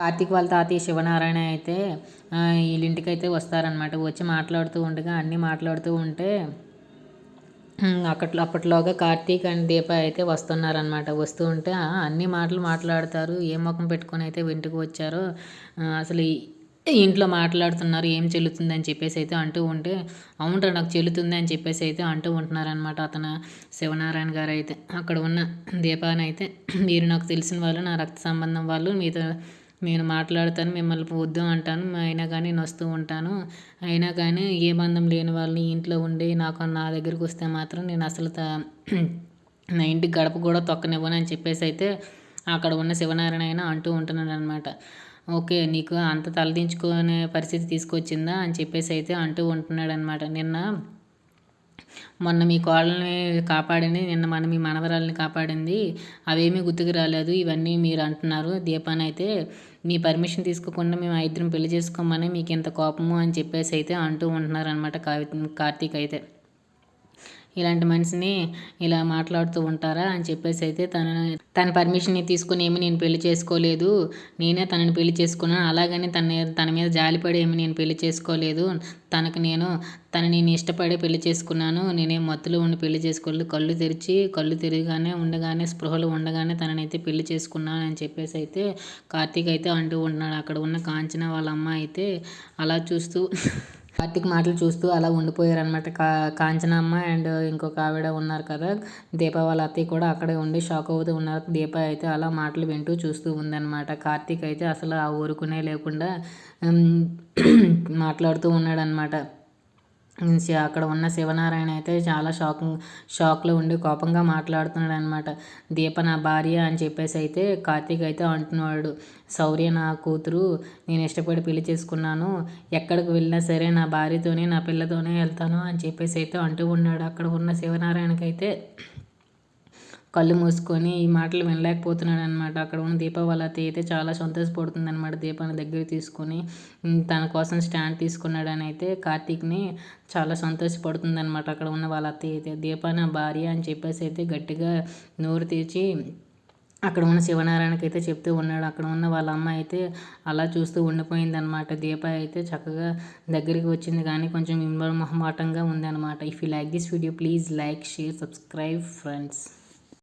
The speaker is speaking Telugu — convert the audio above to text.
కార్తీక్ వాళ్ళ తాతయ్య శివనారాయణ అయితే వీళ్ళింటికైతే వస్తారనమాట. వచ్చి మాట్లాడుతూ ఉండగా అన్నీ మాట్లాడుతూ ఉంటే అప్పట్లోగా కార్తీక్ అండ్ దీప అయితే వస్తున్నారనమాట. వస్తూ ఉంటే అన్ని మాటలు మాట్లాడతారు. ఏ ముఖం పెట్టుకొని అయితే ఇంటికి వచ్చారో అసలు ఇంట్లో మాట్లాడుతున్నారు ఏం చెల్లుతుంది అని చెప్పేసి అయితే అంటూ ఉంటే, అవునరా నాకు చెల్లుతుంది అని చెప్పేసి అయితే అంటూ ఉంటున్నారనమాట అతను శివనారాయణ గారు అయితే. అక్కడ ఉన్న దీపాని అయితే, మీరు నాకు తెలిసిన వాళ్ళు, నా రక్త సంబంధం వాళ్ళు, మీతో నేను మాట్లాడతాను, మిమ్మల్ని వద్దు అంటాను, అయినా కానీ నేను వస్తూ ఉంటాను, అయినా కానీ ఏ బంధం లేని వాళ్ళని ఇంట్లో ఉండి నా దగ్గరికి వస్తే మాత్రం నేను అసలు నా ఇంటికి గడప కూడా తొక్కనివ్వను అని చెప్పేసి అయితే అక్కడ ఉన్న శివనారాయణ అంటూ ఉంటున్నాడు అనమాట. ఓకే, నీకు అంత తలదించుకునే పరిస్థితి తీసుకొచ్చిందా అని చెప్పేసి అయితే అంటూ ఉంటున్నాడు అనమాట. మొన్న మీ కోడల్ని కాపాడింది, నిన్న మీ మనవరాల్ని కాపాడింది, అవేమీ గుర్తుకు రాలేదు, ఇవన్నీ మీరు అంటున్నారు. దీపాన్ని అయితే మీ పర్మిషన్ తీసుకోకుండా మేము ఇద్దరం పెళ్లి చేసుకోమని మీకు ఇంత కోపము అని చెప్పేసి అయితే అంటూ ఉంటున్నారనమాట కార్తీక్ అయితే. ఇలాంటి మనిషిని ఇలా మాట్లాడుతూ ఉంటారా అని చెప్పేసి అయితే తన పర్మిషన్ని తీసుకుని ఏమి నేను పెళ్లి చేసుకోలేదు, నేనే తనని పెళ్లి చేసుకున్నాను, అలాగని తన మీద జాలిపడి ఏమి నేను పెళ్లి చేసుకోలేదు, తనని నేను ఇష్టపడి పెళ్లి చేసుకున్నాను, నేనేం మత్తులో ఉండి పెళ్లి చేసుకోలేదు, కళ్ళు తిరిగానే ఉండగానే స్పృహలు ఉండగానే తననైతే పెళ్లి చేసుకున్నాను అని చెప్పేసి అయితే కార్తీక్ అయితే అంటూ ఉంటున్నాడు. అక్కడ ఉన్న కాంచన వాళ్ళ అమ్మ అయితే అలా చూస్తూ కార్తీక్ మాటలు చూస్తూ అలా ఉండిపోయారనమాట. కాంచనమ్మ అండ్ ఇంకొక ఆవిడ ఉన్నారు కదా, దీప వాళ్ళ అత్తయ్య కూడా అక్కడే ఉండి షాక్ అవుతూ ఉన్నారు. దీప అయితే అలా మాటలు వింటూ చూస్తూ ఉందన్నమాట. కార్తీక్ అయితే అసలు ఆ ఊరుకునే లేకుండా మాట్లాడుతూ ఉన్నాడనమాట. అక్కడ ఉన్న శివనారాయణ అయితే చాలా షాక్లో ఉండి కోపంగా మాట్లాడుతున్నాడు అనమాట. దీప నా భార్య అని చెప్పేసి అయితే కార్తీక్ అయితే అంటున్నాడు. శౌర్య నా కూతురు, నేను ఇష్టపడి పెళ్లి చేసుకున్నాను, ఎక్కడికి వెళ్ళినా సరే నా భార్యతోనే నా పిల్లతోనే వెళ్తాను అని చెప్పేసి అయితే అంటూ ఉన్నాడు. అక్కడ ఉన్న శివనారాయణకైతే కళ్ళు మూసుకొని ఈ మాటలు వినలేకపోతున్నాడు అనమాట. అక్కడ ఉన్న దీప వాళ్ళ అత్తయ్య అయితే చాలా సంతోషపడుతుంది అనమాట. దీపాన్ని దగ్గర తీసుకొని తన కోసం స్టాండ్ తీసుకున్నాడని అయితే కార్తీక్ని చాలా సంతోషపడుతుంది అనమాట. అక్కడ ఉన్న వాళ్ళ అత్తయ్య అయితే దీప నా భార్య అని చెప్పేసి అయితే గట్టిగా నోరు తెరిచి అక్కడ ఉన్న శివనారాయణకి అయితే చెప్తూ ఉన్నాడు. అక్కడ ఉన్న వాళ్ళ అమ్మ అయితే అలా చూస్తూ ఉండిపోయింది అనమాట. దీప అయితే చక్కగా దగ్గరికి వచ్చింది కానీ కొంచెం మొహమాటంగా ఉంది అనమాట. If you like this video please like, share, subscribe friends.